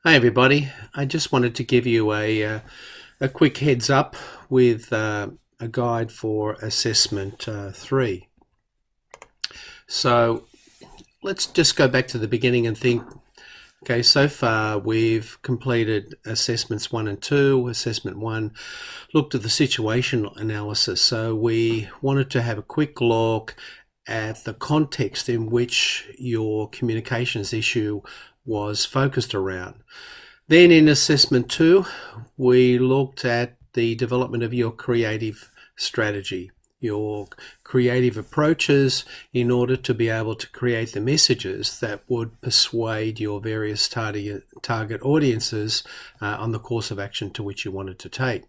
Hi everybody. I just wanted to give you a quick heads up with a guide for assessment 3. So let's just go back to the beginning and think, okay, so far we've completed assessments 1 and 2. Assessment 1 looked at the situational analysis. So we wanted to have a quick look at the context in which your communications issue was focused around. Then in assessment 2, we looked at the development of your creative strategy, your creative approaches in order to be able to create the messages that would persuade your various target audiences on the course of action to which you wanted to take.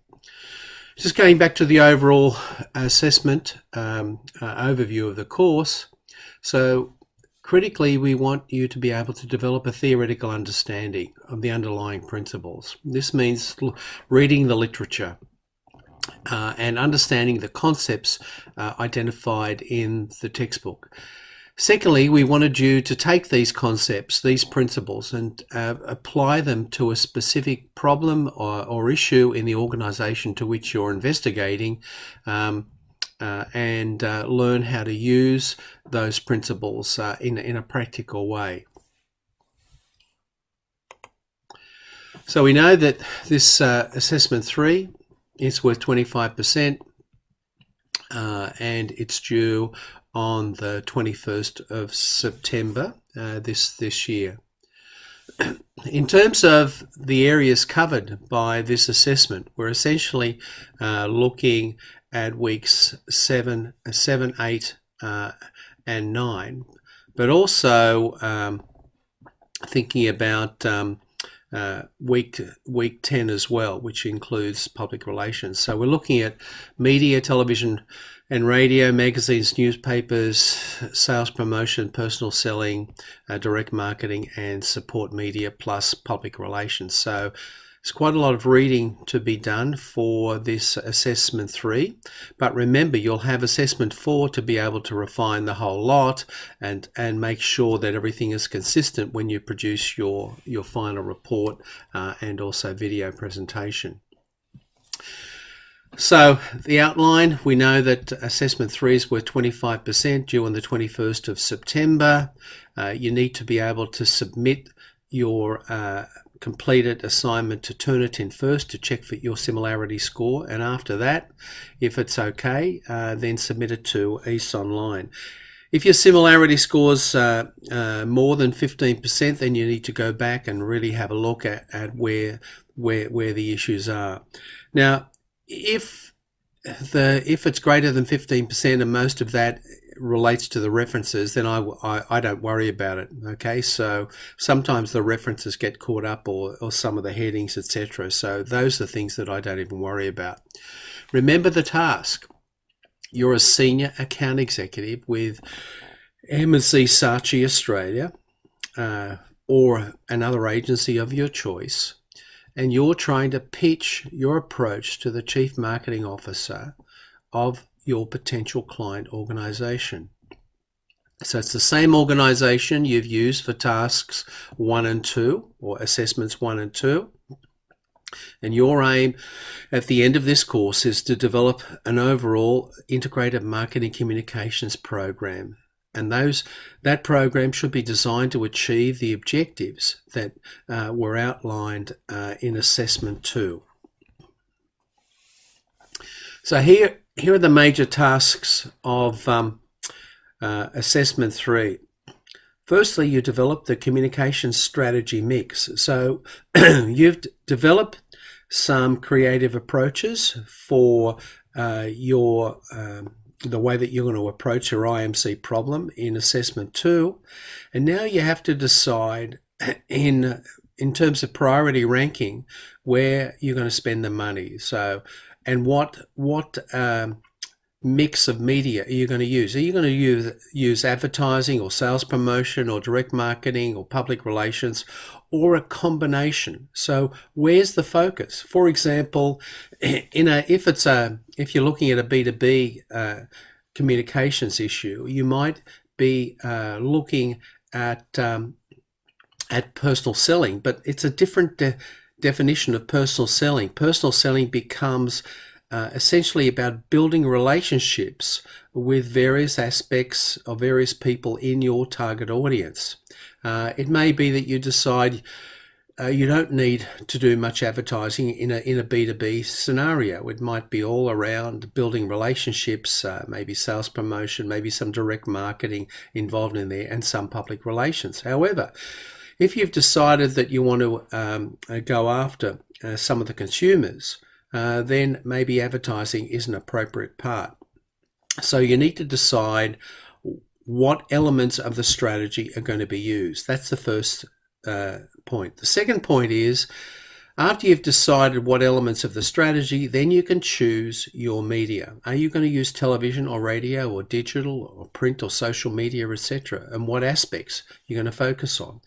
Just going back to the overall assessment overview of the course. So critically, we want you to be able to develop a theoretical understanding of the underlying principles. This means reading the literature and understanding the concepts identified in the textbook. Secondly, we wanted you to take these concepts, these principles, and apply them to a specific problem or issue in the organisation to which you're investigating, and learn how to use those principles in a practical way. So we know that this assessment 3 is worth 25%, and it's due on the 21st of September this year. In terms of the areas covered by this assessment, we're essentially looking at weeks 7, 8, and 9, but also thinking about week 10 as well, which includes public relations. So we're looking at media, television and radio, magazines, newspapers, sales promotion, personal selling, direct marketing, and support media, plus public relations. So there's quite a lot of reading to be done for this assessment 3, but remember, you'll have assessment 4 to be able to refine the whole lot and make sure that everything is consistent when you produce your final report and also video presentation. So the outline, we know that assessment 3 is worth 25%, due on the 21st of September. You need to be able to submit your completed assignment to Turnitin first to check for your similarity score, and after that, if it's okay, then submit it to East Online. If your similarity scores more than 15%, then you need to go back and really have a look at where the issues are. Now, if it's greater than 15% and most of that relates to the references, then I don't worry about it. Okay, so sometimes the references get caught up, or some of the headings, etc. So those are things that I don't even worry about. Remember the task. You're a senior account executive with M&C Saatchi Australia or another agency of your choice, and you're trying to pitch your approach to the Chief Marketing Officer of your potential client organisation. So it's the same organisation you've used for tasks 1 and 2, or assessments 1 and 2. And your aim at the end of this course is to develop an overall integrated marketing communications program. And that program should be designed to achieve the objectives that were outlined in assessment 2. So here are the major tasks of assessment 3. Firstly, you develop the communication strategy mix. So you've developed some creative approaches for the way that you're going to approach your IMC problem in assessment 2, and now you have to decide in terms of priority ranking where you're going to spend the money. So, and what mix of media are you going to use? Are you going to use advertising or sales promotion or direct marketing or public relations, or a combination? So where's the focus? For example, if you're looking at a B2B communications issue, you might be looking at at personal selling, but it's a different definition of personal selling. Personal selling becomes essentially about building relationships with various aspects of various people in your target audience. It may be that you decide you don't need to do much advertising in a B2B scenario. It might be all around building relationships, maybe sales promotion, maybe some direct marketing involved in there, and some public relations. However, if you've decided that you want to go after some of the consumers, then maybe advertising is an appropriate part. So you need to decide what elements of the strategy are going to be used. That's the first point. The second point is, after you've decided what elements of the strategy, then you can choose your media. Are you going to use television or radio or digital or print or social media, etc.? And what aspects you're going to focus on?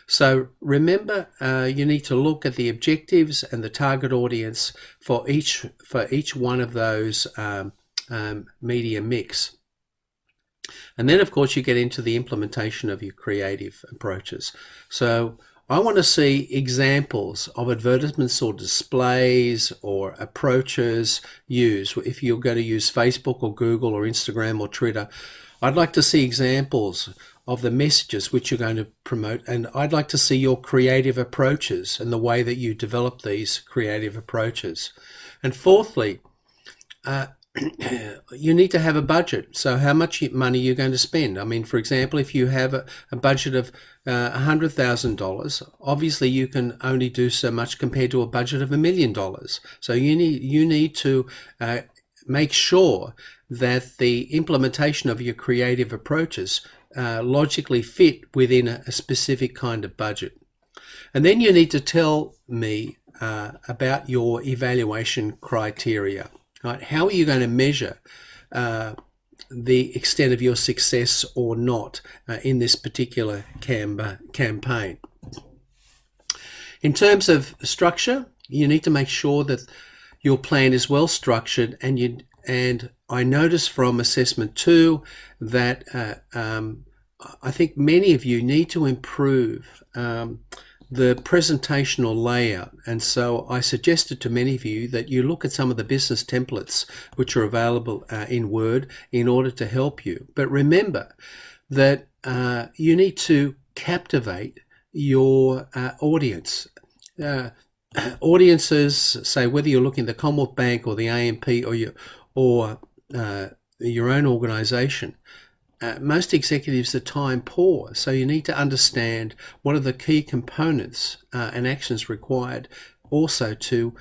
So remember, you need to look at the objectives and the target audience for each one of those media mix. And then, of course, you get into the implementation of your creative approaches. So I want to see examples of advertisements or displays or approaches used. If you're going to use Facebook or Google or Instagram or Twitter, I'd like to see examples of the messages which you're going to promote, and I'd like to see your creative approaches and the way that you develop these creative approaches. And fourthly, you need to have a budget. So how much money you're going to spend. I mean, for example, if you have a budget of $100,000, obviously you can only do so much compared to a budget of $1 million. So you need to make sure that the implementation of your creative approaches logically fit within a specific kind of budget. And then you need to tell me about your evaluation criteria. Right? How are you going to measure the extent of your success or not in this particular campaign? In terms of structure, you need to make sure that your plan is well structured, and I noticed from assessment 2 that I think many of you need to improve the presentational layout, and so I suggested to many of you that you look at some of the business templates which are available in Word in order to help you. But remember that you need to captivate your audience. Audiences, say whether you're looking at the Commonwealth Bank or the AMP or your own organisation, most executives are time poor, so you need to understand what are the key components and actions required also to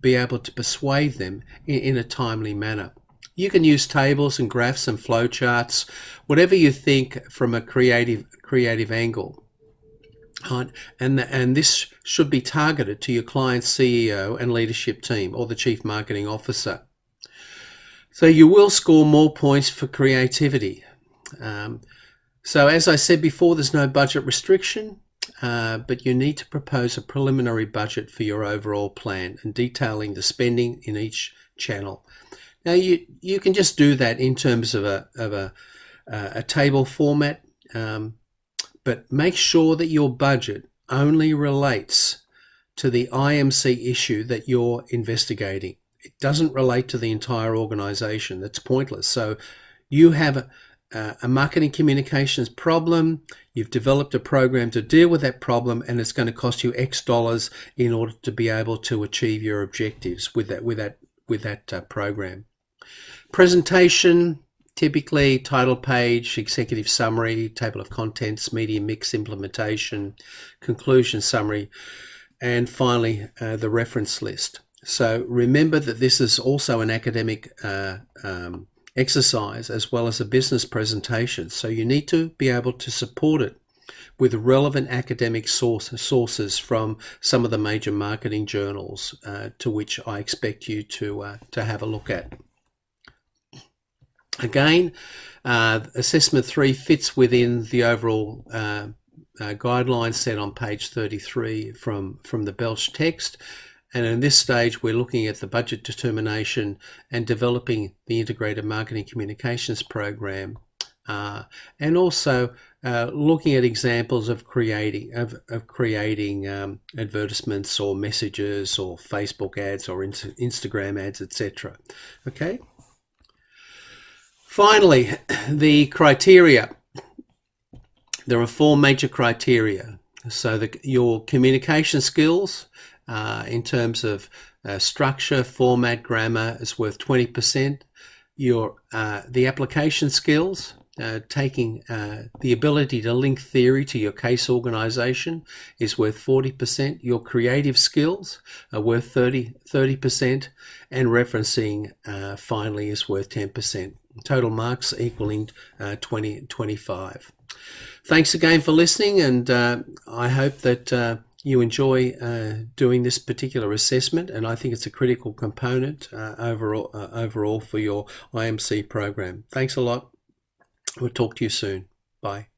be able to persuade them in a timely manner. You can use tables and graphs and flowcharts, whatever you think from a creative angle. Right? And this should be targeted to your client's CEO and leadership team or the chief marketing officer. So you will score more points for creativity. So as I said before, there's no budget restriction, but you need to propose a preliminary budget for your overall plan and detailing the spending in each channel. Now you can just do that in terms of a table format, but make sure that your budget only relates to the IMC issue that you're investigating. It doesn't relate to the entire organization. That's pointless. So you have a marketing communications problem. You've developed a program to deal with that problem, and it's going to cost you X dollars in order to be able to achieve your objectives with that program. Presentation, typically title page, executive summary, table of contents, media mix implementation, conclusion summary, and finally the reference list. So remember that this is also an academic exercise as well as a business presentation. So you need to be able to support it with relevant academic sources from some of the major marketing journals to which I expect you to have a look at. Again, assessment 3 fits within the overall guidelines set on page 33 from the Belch text. And in this stage, we're looking at the budget determination and developing the integrated marketing communications program, and also looking at examples of creating advertisements or messages or Facebook ads or Instagram ads, etc. Okay. Finally, the criteria. There are 4 major criteria. So your communication skills in terms of structure, format, grammar is worth 20%. The application skills, taking the ability to link theory to your case organization, is worth 40%. Your creative skills are worth 30%, and referencing finally is worth 10%. Total marks equaling 25. Thanks again for listening, and I hope that you enjoy doing this particular assessment, and I think it's a critical component overall for your IMC program. Thanks a lot. We'll talk to you soon. Bye.